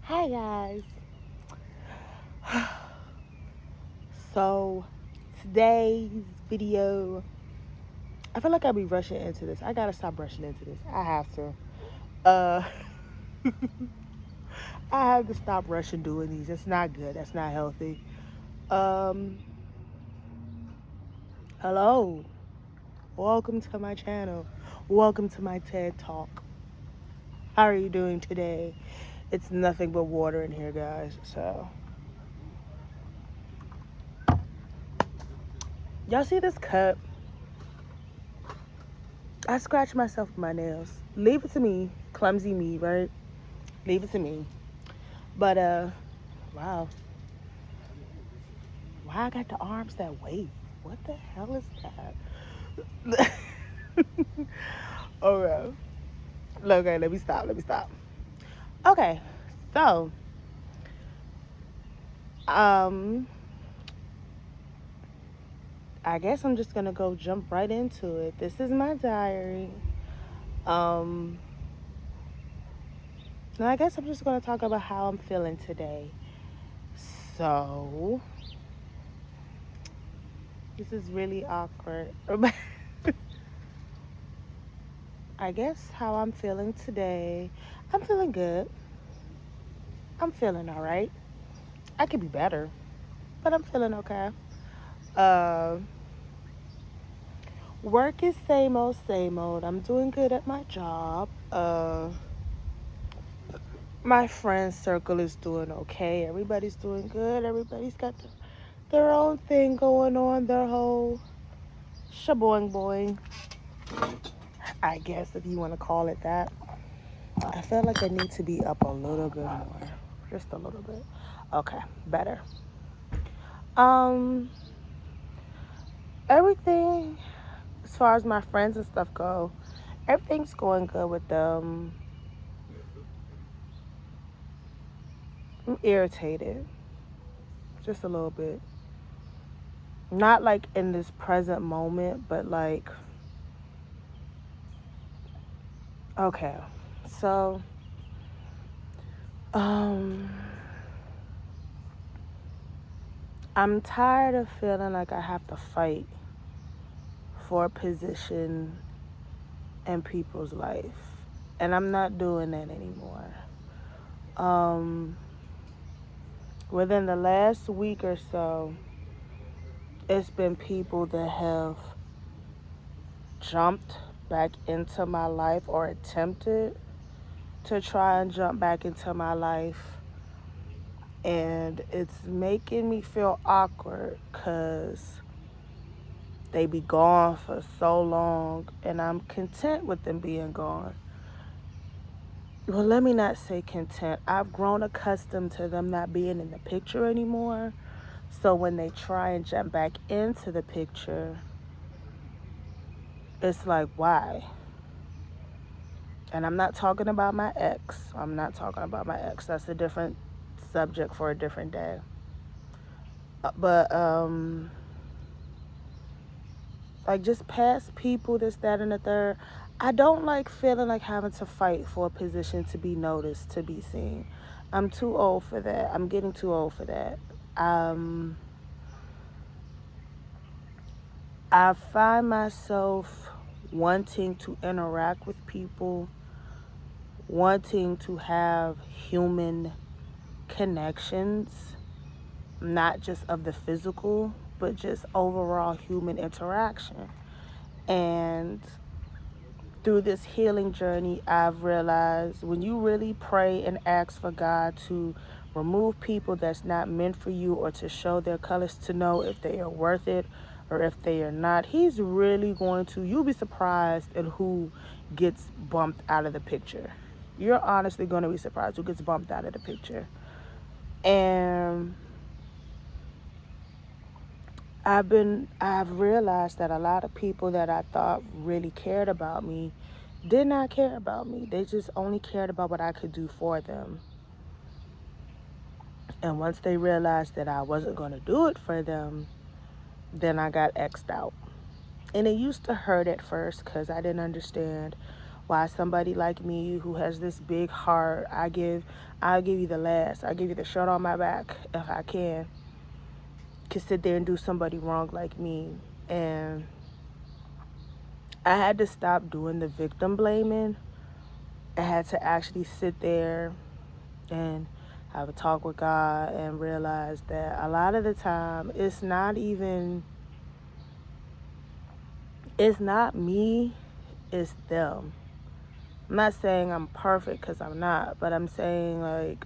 Hi guys. So today's video, I feel like I'll be rushing into this. I gotta stop rushing into this. I have to. Uh I have to stop rushing doing these. It's not good. That's not healthy. Um Hello. Welcome to my channel. Welcome to my TED Talk. How are you doing today? It's nothing but water in here, guys. So y'all see this cup? I scratched myself with my nails. Leave it to me. Clumsy me, right? Leave it to me. But wow. Why I got the arms that wave? What the hell is that? Alright. Okay, let me stop. Okay. So, um I guess I'm just gonna go jump right into it. This is my diary. Um and I guess I'm just gonna talk about how I'm feeling today. So this is really awkward. I guess how I'm feeling today. I'm feeling good. I'm feeling all right. I could be better, but I'm feeling okay. Uh, Work is same old, same old. I'm doing good at my job. My friend circle is doing okay. Everybody's doing good. Everybody's got their own thing going on. Their whole shaboing boing, I guess, if you want to call it that. I feel like I need to be up a little bit more, just a little bit. Okay, better. Um, Everything as far as my friends and stuff go, everything's going good with them. I'm irritated, just a little bit. Not like in this present moment, but like, okay. So, um, I'm tired of feeling like I have to fight for a position in people's life. And I'm not doing that anymore. Um, Within the last week or so, it's been people that have jumped back into my life or attempted to try and jump back into my life. And it's making me feel awkward because they be gone for so long and I'm content with them being gone. Well, let me not say content. I've grown accustomed to them not being in the picture anymore. So when they try and jump back into the picture, it's like, why? And I'm not talking about my ex. That's a different subject for a different day. But like just past people, this, that, and the third. I don't like feeling like having to fight for a position to be noticed, to be seen. I'm too old for that. I'm getting too old for that. I find myself wanting to interact with people, wanting to have human connections, not just of the physical, but just overall human interaction. And through this healing journey, I've realized when you really pray and ask for God to remove people that's not meant for you or to show their colors to know if they are worth it or if they are not, He's really going to, you'll be surprised at who gets bumped out of the picture. You're honestly going to be surprised who gets bumped out of the picture. And I've realized that a lot of people that I thought really cared about me did not care about me. They just only cared about what I could do for them. And once they realized that I wasn't going to do it for them, then I got X'd out. And it used to hurt at first because I didn't understand Why somebody like me who has this big heart, I'll give you the last. I'll give you the shirt on my back if I can sit there and do somebody wrong like me. And I had to stop doing the victim blaming. I had to actually sit there and have a talk with God and realize that a lot of the time it's not me, it's them. I'm not saying I'm perfect because I'm not, but I'm saying like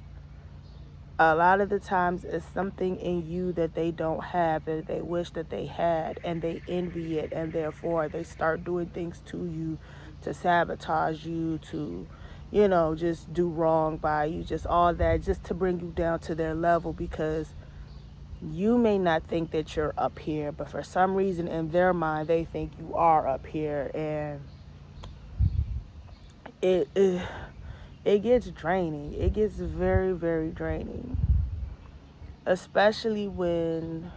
a lot of the times it's something in you that they don't have that they wish that they had, and they envy it, and therefore they start doing things to you to sabotage you, to just do wrong by you, just all that, just to bring you down to their level, because you may not think that you're up here, but for some reason in their mind they think you are up here. And it it gets draining. It gets very, very draining, especially when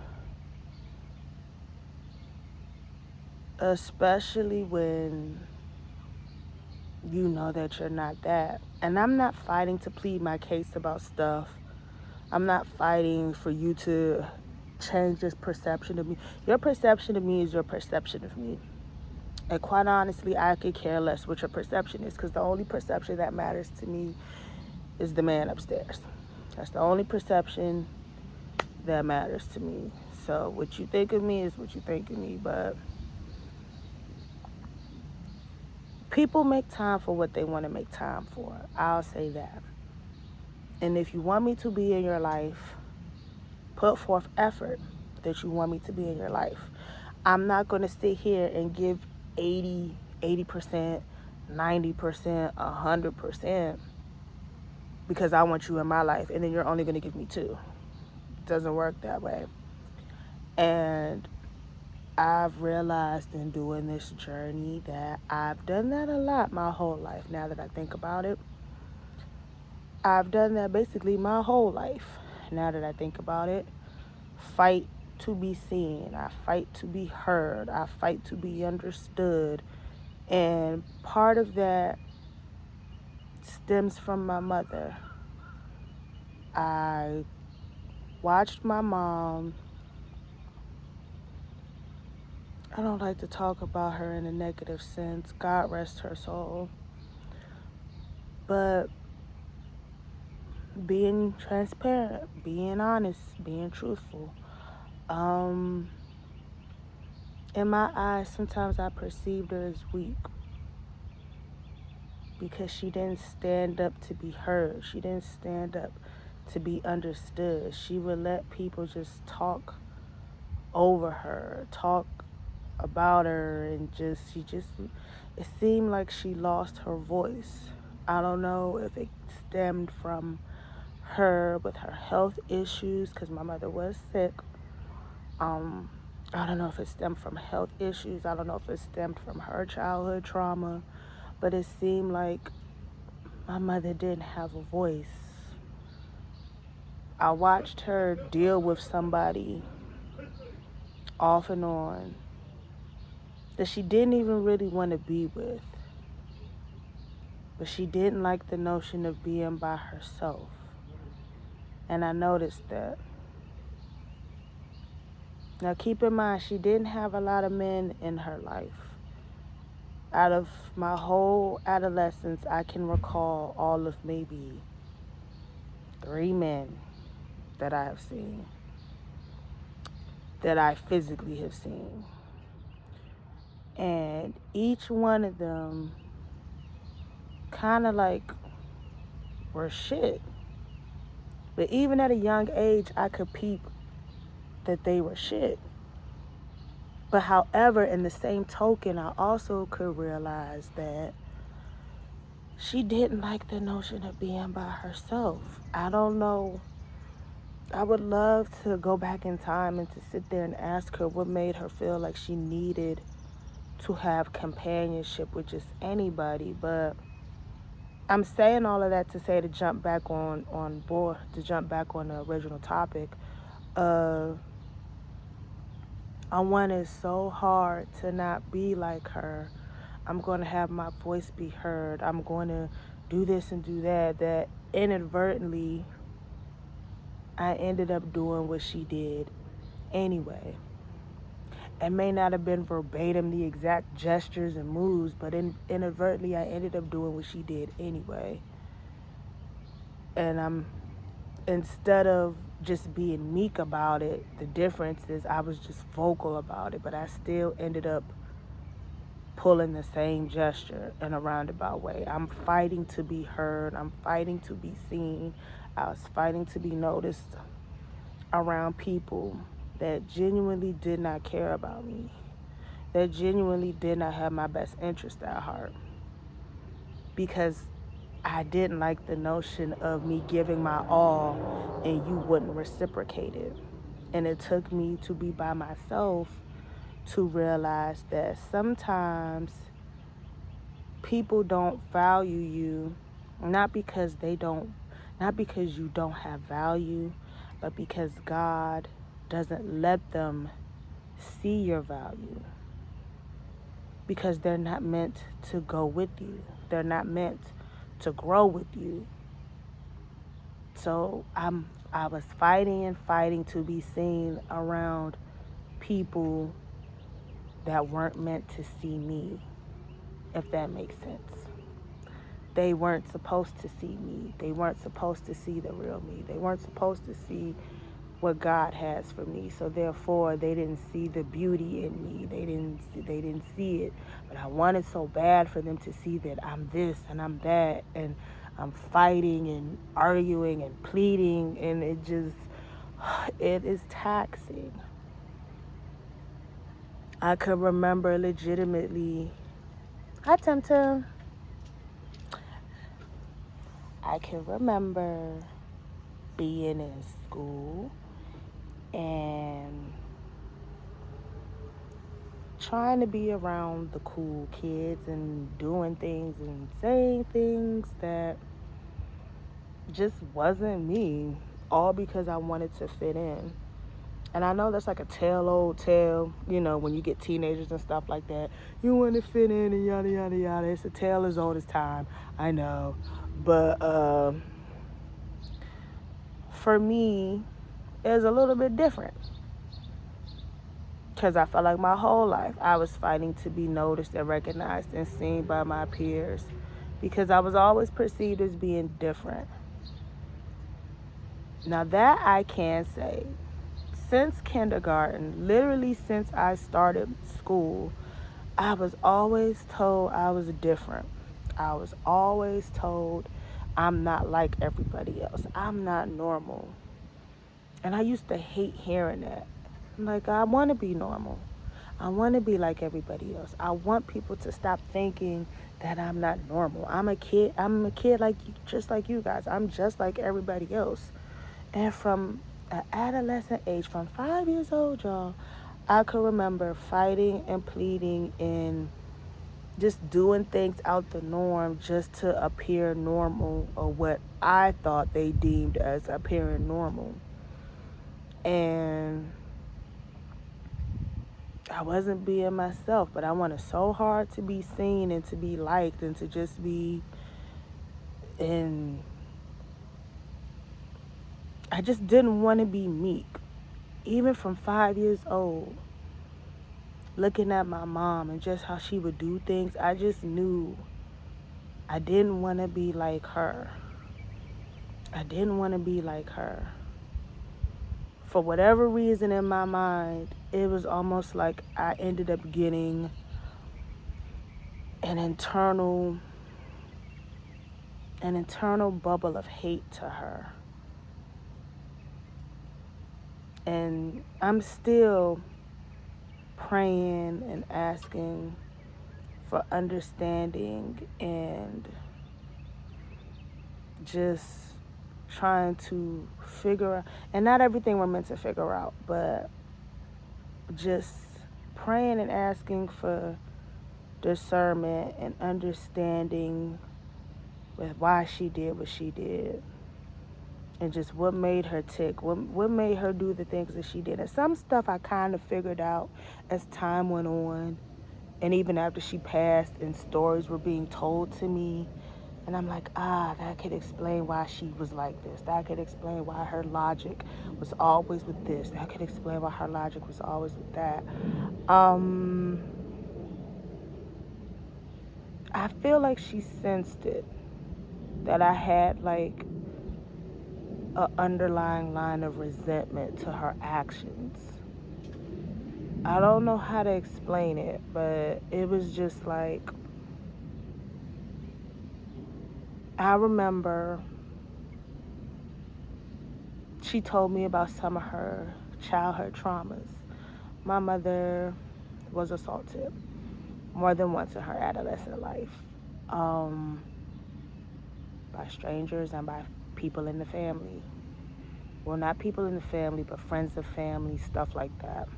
you know that you're not that. And I'm not fighting to plead my case about stuff. I'm not fighting for you to change this perception of me. Your perception of me is your perception of me. And quite honestly, I could care less what your perception is, because the only perception that matters to me is the man upstairs. That's the only perception that matters to me. So what you think of me is what you think of me, but people make time for what they want to make time for. I'll say that. And if you want me to be in your life, put forth effort that you want me to be in your life. I'm not going to sit here and give 80%, 90%, 100% because I want you in my life, and then you're only going to give me 2. It doesn't work that way. And I've realized in doing this journey that I've done that a lot my whole life. Now that I think about it, I've done that basically my whole life. Now that I think about it, fight to be seen. I fight to be heard. I fight to be understood. And part of that stems from my mother. I watched my mom. I don't like to talk about her in a negative sense. God rest her soul. But being transparent, being honest, being truthful. In my eyes, sometimes I perceived her as weak because she didn't stand up to be heard. She didn't stand up to be understood. She would let people just talk over her, talk about her, and it seemed like she lost her voice. I don't know if it stemmed from her with her health issues, because my mother was sick. I don't know if it stemmed from health issues. I don't know if it stemmed from her childhood trauma, but it seemed like my mother didn't have a voice. I watched her deal with somebody off and on that she didn't even really want to be with, but she didn't like the notion of being by herself. And I noticed that. Now keep in mind, she didn't have a lot of men in her life. Out of my whole adolescence, I can recall all of maybe 3 men that I have seen, that I physically have seen. And each one of them kind of like were shit. But even at a young age, I could peep that they were shit. But however, in the same token, I also could realize that she didn't like the notion of being by herself. I don't know. I would love to go back in time and to sit there and ask her what made her feel like she needed to have companionship with just anybody. But I'm saying all of that to say, to jump back on board, to jump back on the original topic. I wanted so hard to not be like her. I'm going to have my voice be heard. I'm going to do this and do that. That inadvertently, I ended up doing what she did anyway. It may not have been verbatim the exact gestures and moves, but inadvertently, I ended up doing what she did anyway. And instead of just being meek about it, the difference is I was just vocal about it, but I still ended up pulling the same gesture in a roundabout way. I'm fighting to be heard. I'm fighting to be seen. I was fighting to be noticed around people that genuinely did not care about me, that genuinely did not have my best interest at heart, because I didn't like the notion of me giving my all and you wouldn't reciprocate it. And it took me to be by myself to realize that sometimes people don't value you, not because not because you don't have value, but because God doesn't let them see your value, because they're not meant to go with you. They're not meant to grow with you. So I was fighting and fighting to be seen around people that weren't meant to see me, if that makes sense. They weren't supposed to see me. They weren't supposed to see the real me. They weren't supposed to see what God has for me. So therefore, they didn't see the beauty in me. They didn't see it. But I wanted so bad for them to see that I'm this and I'm that, and I'm fighting and arguing and pleading, and it is taxing. I could remember legitimately. Hi, Temtem. I can remember being in school and trying to be around the cool kids and doing things and saying things that just wasn't me, all because I wanted to fit in. And I know that's like a old tale, when you get teenagers and stuff like that. You want to fit in and yada, yada, yada. It's a tale as old as time. I know. But for me, it was a little bit different. Because I felt like my whole life I was fighting to be noticed and recognized and seen by my peers. Because I was always perceived as being different. Now that I can say, since kindergarten, literally since I started school, I was always told I was different. I was always told I'm not like everybody else. I'm not normal. And I used to hate hearing that. Like, I want to be normal. I want to be like everybody else. I want people to stop thinking that I'm not normal. I'm a kid. I'm a kid like you, just like you guys. I'm just like everybody else. And from an adolescent age, from 5 years old, y'all, I could remember fighting and pleading and just doing things out the norm just to appear normal, or what I thought they deemed as appearing normal. And I wasn't being myself, but I wanted so hard to be seen and to be liked and to just be in. I just didn't want to be meek. Even from 5 years old, looking at my mom and just how she would do things, I just knew I didn't want to be like her. I didn't want to be like her. For whatever reason in my mind, it was almost like I ended up getting an internal bubble of hate to her. And I'm still praying and asking for understanding and just trying to figure out, and not everything we're meant to figure out, but just praying and asking for discernment and understanding with why she did what she did, and just what made her tick, what made her do the things that she did. And some stuff I kind of figured out as time went on, And even after she passed and stories were being told to me, and I'm like, that could explain why she was like this. That could explain why her logic was always with this. That could explain why her logic was always with that. I feel like she sensed it, that I had like a underlying line of resentment to her actions. I don't know how to explain it, but it was just like, I remember she told me about some of her childhood traumas. My mother was assaulted more than once in her adolescent life, um, by strangers and by people in the family. Well, not people in the family, but friends of family, stuff like that.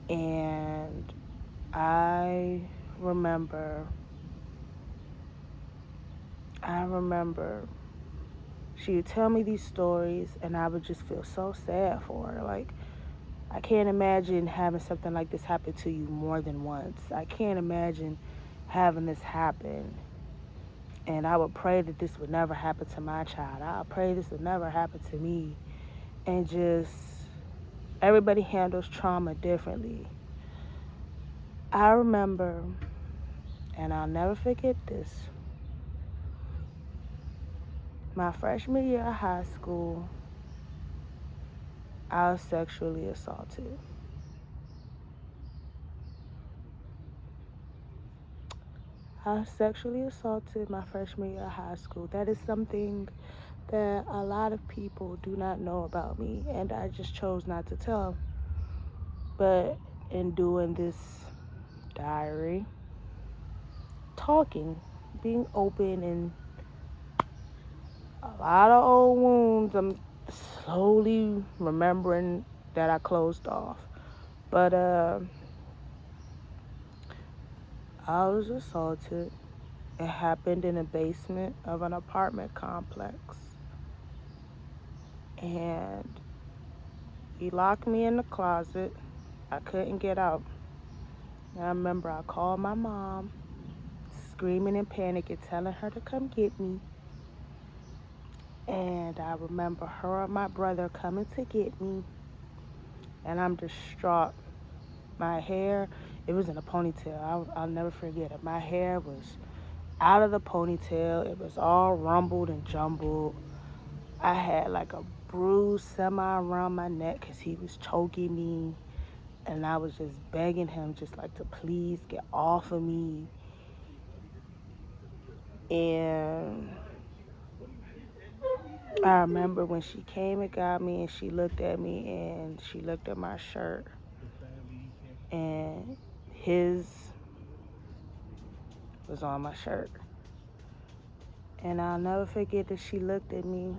And I remember, I remember she would tell me these stories, and I would just feel so sad for her. Like, I can't imagine having something like this happen to you more than once. I can't imagine having this happen. And I would pray that this would never happen to my child. I pray this would never happen to me. And just, everybody handles trauma differently. I remember, and I'll never forget this, my freshman year of high school, I was sexually assaulted. I was sexually assaulted my freshman year of high school. That is something that a lot of people do not know about me, and I just chose not to tell. But in doing this diary, talking, being open, and a lot of old wounds, I'm slowly remembering that I closed off. But I was assaulted. It happened in the basement of an apartment complex. And he locked me in the closet. I couldn't get out. And I remember I called my mom, screaming in panic and telling her to come get me. And I remember her and my brother coming to get me. And I'm distraught. My hair, it was in a ponytail. I'll never forget it. My hair was out of the ponytail. It was all rumbled and jumbled. I had like a bruise semi around my neck because he was choking me. And I was just begging him just like to please get off of me. And I remember when she came and got me, and she looked at me, and she looked at my shirt, and his was on my shirt. And I'll never forget that she looked at me.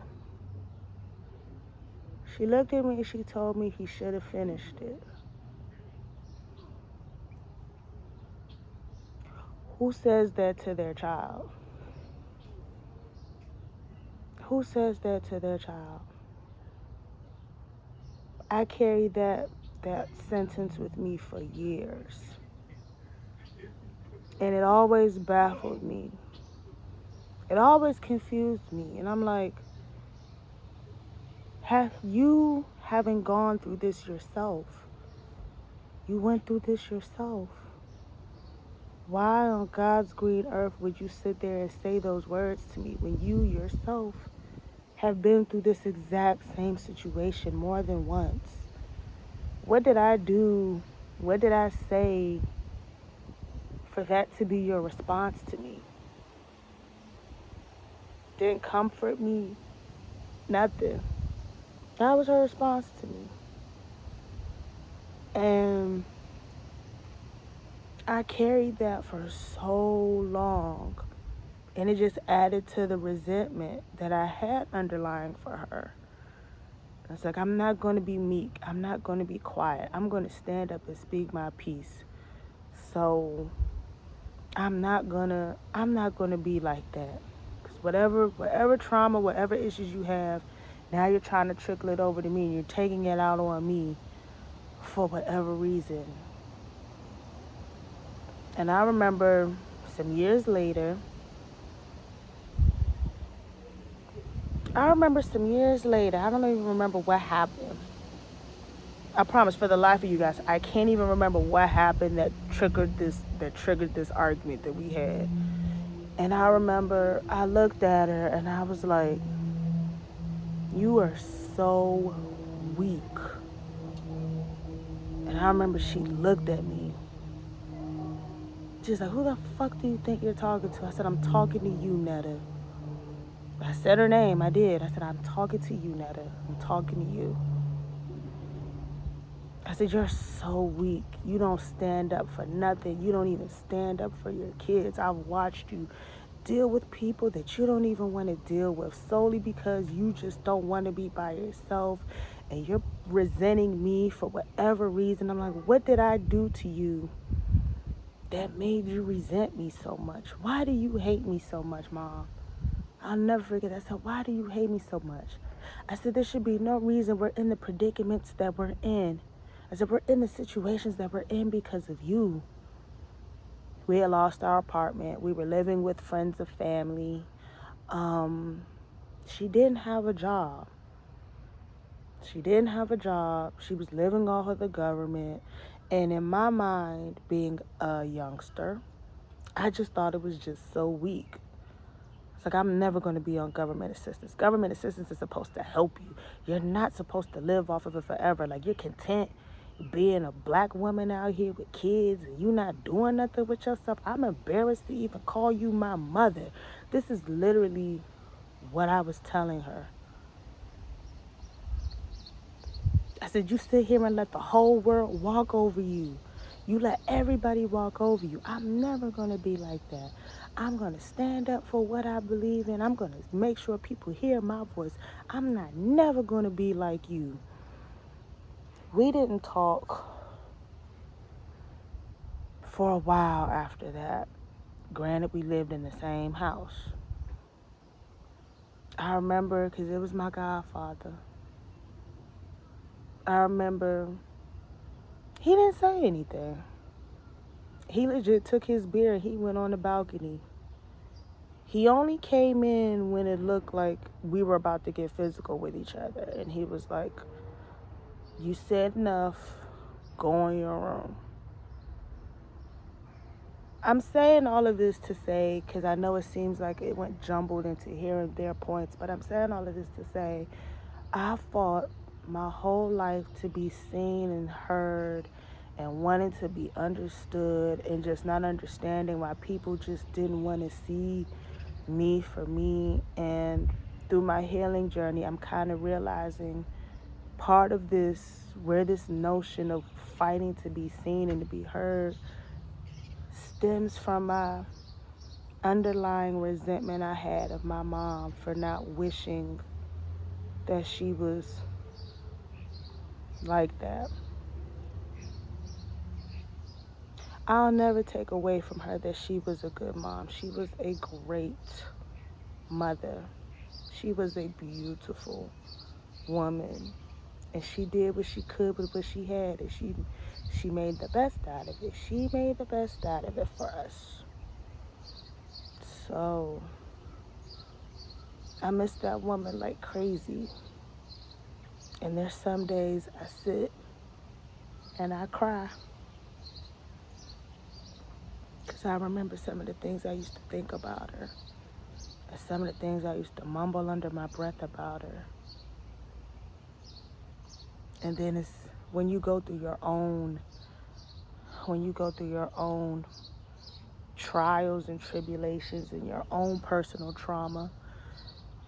She looked at me and she told me he should have finished it. Who says that to their child? Who says that to their child? I carried that sentence with me for years. And it always baffled me. It always confused me. And I'm like, have you having gone through this yourself? You went through this yourself. Why on God's green earth would you sit there and say those words to me when you yourself have been through this exact same situation more than once? What did I do? What did I say for that to be your response to me? Didn't comfort me. Nothing. That was her response to me. And I carried that for so long. And it just added to the resentment that I had underlying for her. It's like, I'm not going to be meek. I'm not going to be quiet. I'm going to stand up and speak my piece. So I'm not gonna be like that. Cause whatever trauma, whatever issues you have, now you're trying to trickle it over to me. And you're taking it out on me for whatever reason. And I remember some years later, I don't even remember what happened. I promise, for the life of you guys, I can't even remember what happened that triggered this argument that we had. And I remember I looked at her and I was like, "You are so weak." And I remember she looked at me. She's like, "Who the fuck do you think you're talking to?" I said, "I'm talking to you, Netta." I said her name. I did. I said, "I'm talking to you, Netta. I'm talking to you." I said, "You're so weak. You don't stand up for nothing. You don't even stand up for your kids. I've watched you deal with people that you don't even want to deal with solely because you just don't want to be by yourself and you're resenting me for whatever reason." I'm like, "What did I do to you that made you resent me so much? Why do you hate me so much, Mom?" I'll never forget. I said, "Why do you hate me so much?" I said, "There should be no reason we're in the predicaments that we're in." I said, "We're in the situations that we're in because of you." We had lost our apartment. We were living with friends of family. She didn't have a job. She was living off of the government. And in my mind, being a youngster, I just thought it was just so weak. It's like, I'm never going to be on government assistance. Government assistance is supposed to help you. You're not supposed to live off of it forever. Like, you're content being a black woman out here with kids and you not doing nothing with yourself. I'm embarrassed to even call you my mother. This is literally what I was telling her. I said, "You sit here and let the whole world walk over you. You let everybody walk over you. I'm never going to be like that. I'm going to stand up for what I believe in. I'm going to make sure people hear my voice. I'm not never going to be like you." We didn't talk for a while after that. Granted, we lived in the same house. I remember, because it was my godfather. I remember he didn't say anything. He legit took his beer and he went on the balcony. He only came in when it looked like we were about to get physical with each other. And he was like, "You said enough. Go in your room." I'm saying all of this to say, because I know it seems like it went jumbled into here and there points, but I'm saying all of this to say, I fought my whole life to be seen and heard and wanting to be understood, and just not understanding why people just didn't want to see me for me. And through my healing journey, I'm kind of realizing part of this, where this notion of fighting to be seen and to be heard stems from my underlying resentment I had of my mom for not wishing that she was like that. I'll never take away from her that she was a good mom. She was a great mother. She was a beautiful woman. And she did what she could with what she had. And she made the best out of it. She made the best out of it for us. So I miss that woman like crazy. And there's some days I sit and I cry. Because I remember some of the things I used to think about her. And some of the things I used to mumble under my breath about her. And then it's when you go through your own trials and tribulations and your own personal trauma.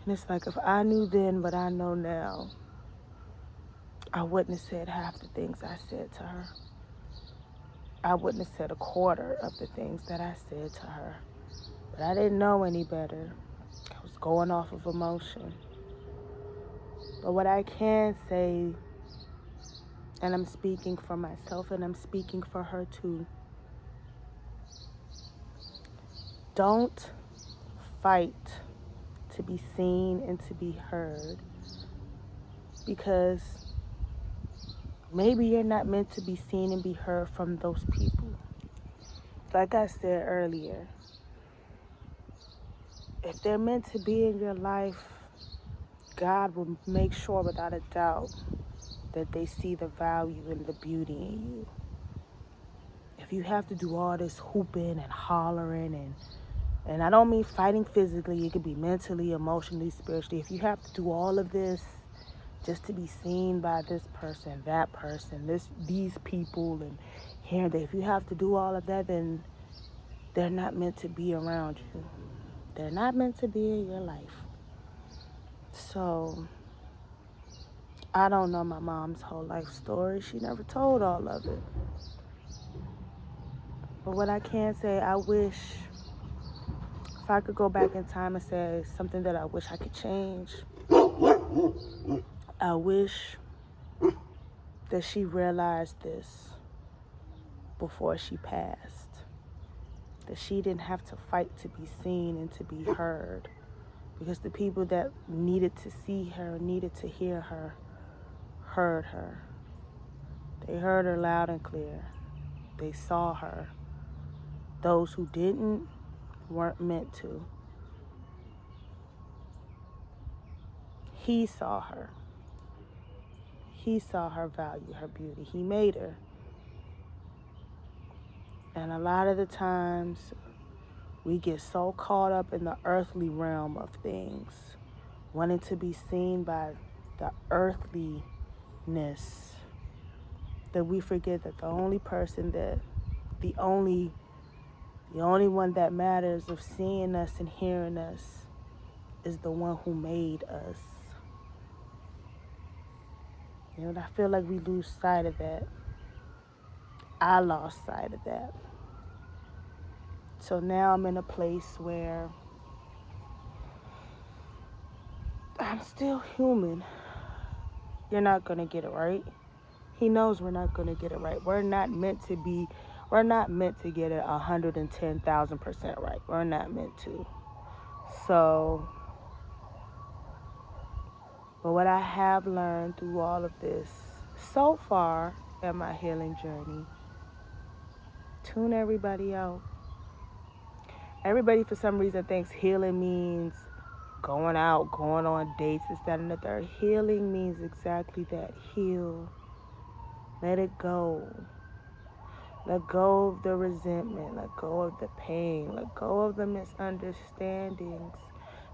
And it's like, if I knew then what I know now, I wouldn't have said half the things I said to her. I wouldn't have said a quarter of the things that I said to her. But I didn't know any better. I was going off of emotion. But what I can say, and I'm speaking for myself and I'm speaking for her too, don't fight to be seen and to be heard, because maybe you're not meant to be seen and be heard from those people. like I said earlier, if they're meant to be in your life, God will make sure without a doubt that they see the value and the beauty in you. If you have to do all this hooping and hollering and I don't mean fighting physically, it could be mentally, emotionally, spiritually. If you have to do all of this just to be seen by this person, that person, these people, and here and there, if you have to do all of that, then they're not meant to be around you. They're not meant to be in your life. So, I don't know my mom's whole life story. She never told all of it. But what I can say, I wish, if I could go back in time and say something that I wish I could change, I wish that she realized this before she passed. That she didn't have to fight to be seen and to be heard. Because the people that needed to see her, needed to hear her, heard her. They heard her loud and clear. They saw her. Those who didn't weren't meant to. He saw her. He saw her value, her beauty. He made her. And a lot of the times, we get so caught up in the earthly realm of things, wanting to be seen by the earthliness, that we forget that the only one that matters of seeing us and hearing us is the one who made us. And I feel like we lose sight of that. I lost sight of that. So now I'm in a place where I'm still human. You're not going to get it right. He knows we're not going to get it right. We're not meant to get it 110,000% right. We're not meant to. So, but what I have learned through all of this so far in my healing journey, tune everybody out. Everybody for some reason thinks healing means going out, going on dates, this, that, and the third. Healing means exactly that. Heal. Let it go. Let go of the resentment. Let go of the pain. Let go of the misunderstandings.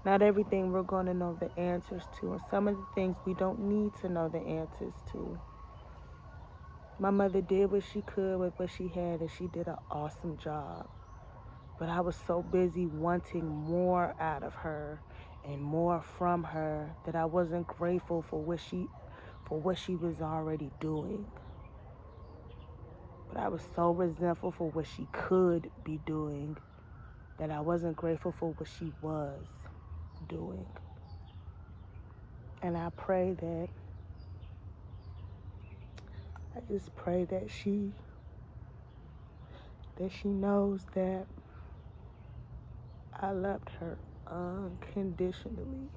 Not everything we're going to know the answers to. And some of the things we don't need to know the answers to. My mother did what she could with what she had, and she did an awesome job. But I was so busy wanting more out of her and more from her that I wasn't grateful for what she was already doing. But I was so resentful for what she could be doing that I wasn't grateful for what she was doing. And I just pray that she knows that I loved her unconditionally.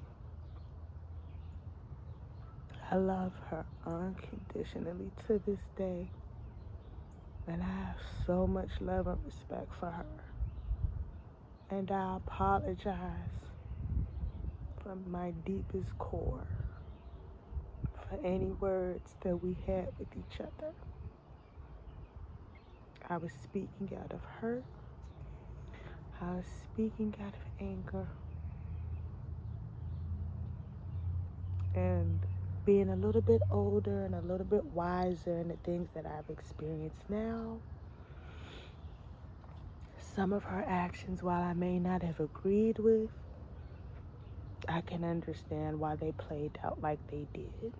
I love her unconditionally to this day. And I have so much love and respect for her. And I apologize from my deepest core for any words that we had with each other. I was speaking out of hurt. I was speaking out of anger. And being a little bit older and a little bit wiser in the things that I've experienced now, some of her actions, while I may not have agreed with, I can understand why they played out like they did.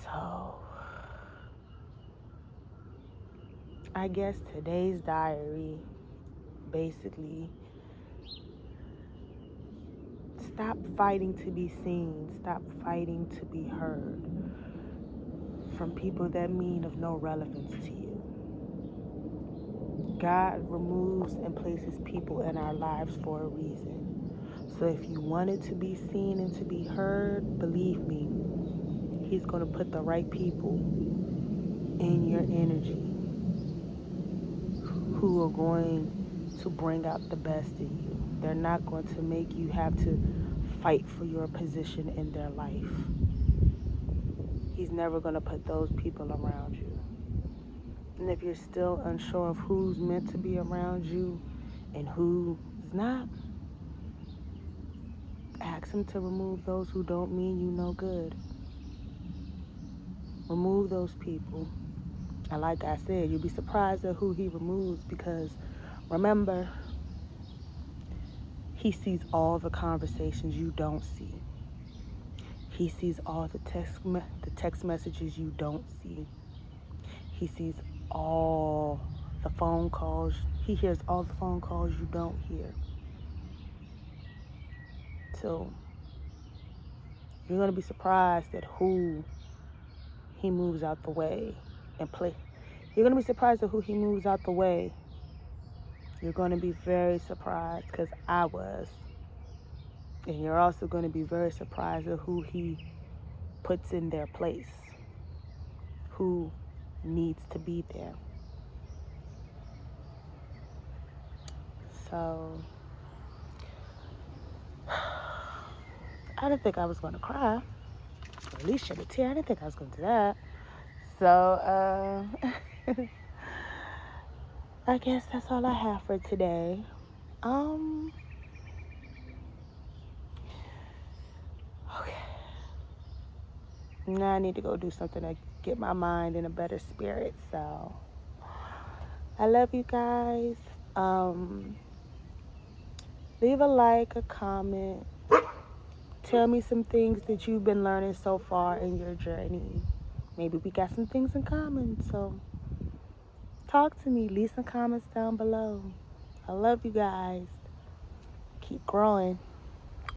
So, I guess today's diary basically, stop fighting to be seen, stop fighting to be heard from people that mean of no relevance to you. God removes and places people in our lives for a reason. So if you wanted to be seen and to be heard, believe me, He's going to put the right people in your energy who are going to bring out the best in you. They're not going to make you have to fight for your position in their life. He's never going to put those people around you. And if you're still unsure of who's meant to be around you and who's not, ask him to remove those who don't mean you no good. Remove those people. And like I said, you'll be surprised at who he removes, because remember, he sees all the conversations you don't see. He sees all the text messages you don't see. He sees all the phone calls. He hears all the phone calls you don't hear. So you're going to be surprised at who he moves out the way and play. You're going to be surprised at who he moves out the way. You're going to be very surprised, because I was. And you're also going to be very surprised at who he puts in their place, who needs to be there. So I didn't think I was going to cry, or at least shed a tear. I didn't think I was going to do that. So I guess that's all I have for today. Okay. Now I need to go do something to get my mind in a better spirit. So I love you guys. Leave a like, a comment. Tell me some things that you've been learning so far in your journey. Maybe we got some things in common. So talk to me. Leave some comments down below. I love you guys. Keep growing.